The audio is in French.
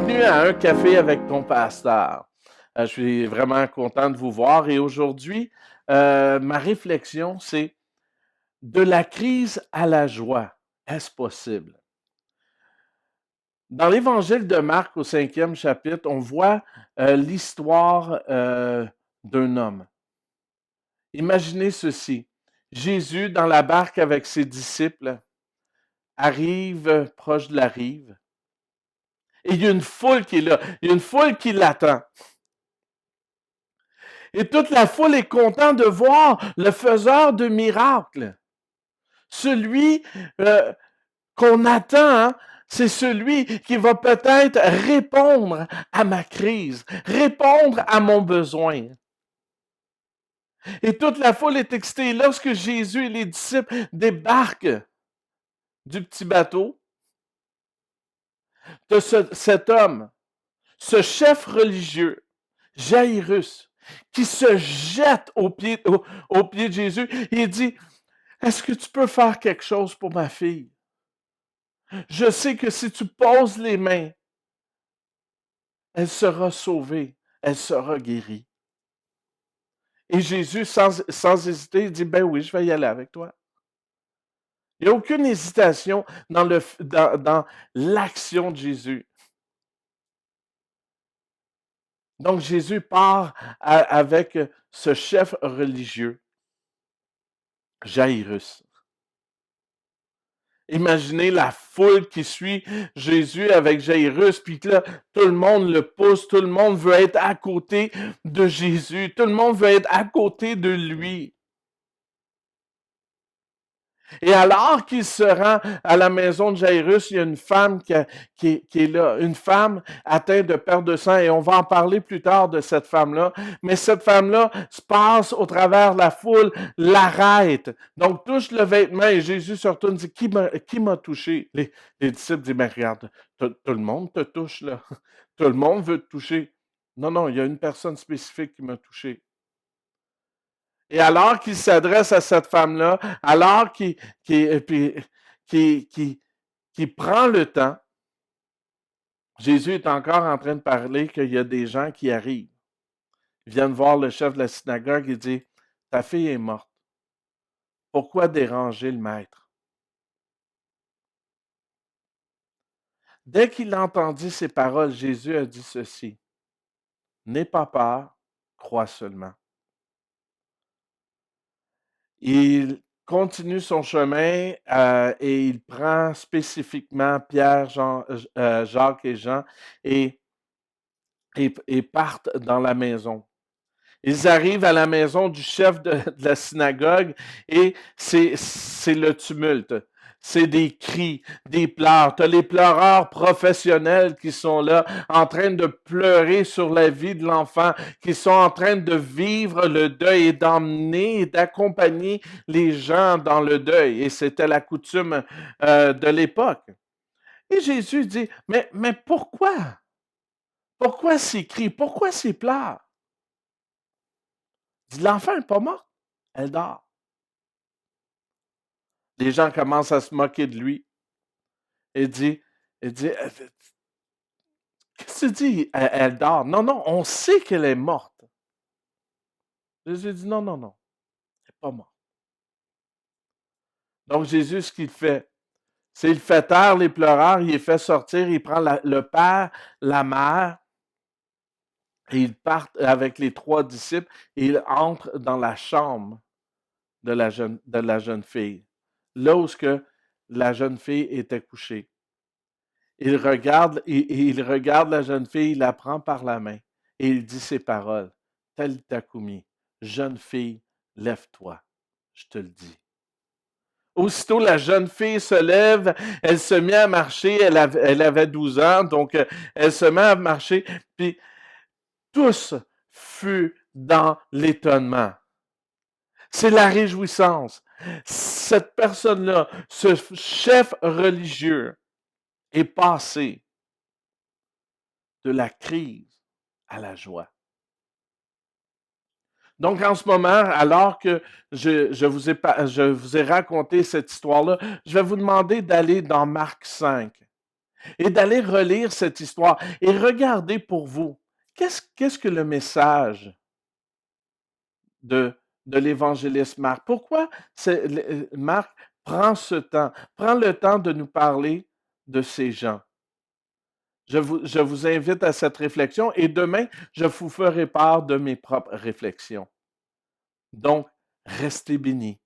Bienvenue à Un café avec ton pasteur. Je suis vraiment content de vous voir et aujourd'hui, ma réflexion, c'est de la crise à la joie. Est-ce possible? Dans l'évangile de Marc au 5e chapitre, on voit l'histoire d'un homme. Imaginez ceci. Jésus, dans la barque avec ses disciples, arrive proche de la rive. Et il y a une foule qui est là. Il y a une foule qui l'attend. Et toute la foule est contente de voir le faiseur de miracles. Celui qu'on attend, hein, c'est celui qui va peut-être répondre à ma crise, répondre à mon besoin. Et toute la foule est excitée. Lorsque Jésus et les disciples débarquent du petit bateau, de cet homme, ce chef religieux, Jairus, qui se jette aux pieds de Jésus et dit, est-ce que tu peux faire quelque chose pour ma fille? Je sais que si tu poses les mains, elle sera sauvée, elle sera guérie. Et Jésus, sans hésiter, dit, ben oui, je vais y aller avec toi. Il n'y a aucune hésitation dans l'action de Jésus. Donc Jésus part avec ce chef religieux, Jairus. Imaginez la foule qui suit Jésus avec Jairus, puis là, tout le monde le pousse, tout le monde veut être à côté de Jésus, tout le monde veut être à côté de lui. Et alors qu'il se rend à la maison de Jairus, il y a une femme qui est là, une femme atteinte de perte de sang, et on va en parler plus tard de cette femme-là. Mais cette femme-là se passe au travers de la foule, l'arrête, donc touche le vêtement, et Jésus se retourne et dit, qui m'a touché? Les disciples disent, mais regarde, tout le monde te touche là, tout le monde veut te toucher. Non, non, il y a une personne spécifique qui m'a touché. Et alors qu'il s'adresse à cette femme-là, alors qu'il prend le temps, Jésus est encore en train de parler qu'il y a des gens qui arrivent. Ils viennent voir le chef de la synagogue et dit, ta fille est morte. Pourquoi déranger le maître? Dès qu'il entendit ces paroles, Jésus a dit ceci, n'aie pas peur, crois seulement. Il continue son chemin et il prend spécifiquement Pierre, Jacques et Jean et partent dans la maison. Ils arrivent à la maison du chef de la synagogue et c'est le tumulte. C'est des cris, des pleurs. Tu as les pleureurs professionnels qui sont là, en train de pleurer sur la vie de l'enfant, qui sont en train de vivre le deuil et d'emmener et d'accompagner les gens dans le deuil. Et c'était la coutume de l'époque. Et Jésus dit, mais pourquoi? Pourquoi ces cris? Pourquoi ces pleurs? Il dit, l'enfant n'est pas mort, elle dort. Les gens commencent à se moquer de lui. Il dit, qu'est-ce que tu dis? Elle dort. Non, non, on sait qu'elle est morte. Jésus dit, non, non, non, elle n'est pas morte. Donc Jésus, ce qu'il fait, c'est qu'il fait taire les pleureurs, il les fait sortir, il prend le père, la mère, et ils partent avec les 3 disciples, et ils entrent dans la chambre de la jeune fille, là où la jeune fille était couchée. Il regarde la jeune fille, il la prend par la main et il dit ces paroles. Talita Kumi, jeune fille, lève-toi, je te le dis. Aussitôt, la jeune fille se lève, elle se met à marcher, elle avait 12 ans, donc elle se met à marcher, puis tous furent dans l'étonnement. C'est la réjouissance. Cette personne-là, ce chef religieux, est passé de la crise à la joie. Donc, en ce moment, alors que je vous ai raconté cette histoire-là, je vais vous demander d'aller dans Marc 5 et d'aller relire cette histoire et regarder pour vous, qu'est-ce que le message de, de l'évangéliste Marc? Pourquoi Marc prend le temps de nous parler de ces gens? Je vous invite à cette réflexion et demain, je vous ferai part de mes propres réflexions. Donc, restez bénis.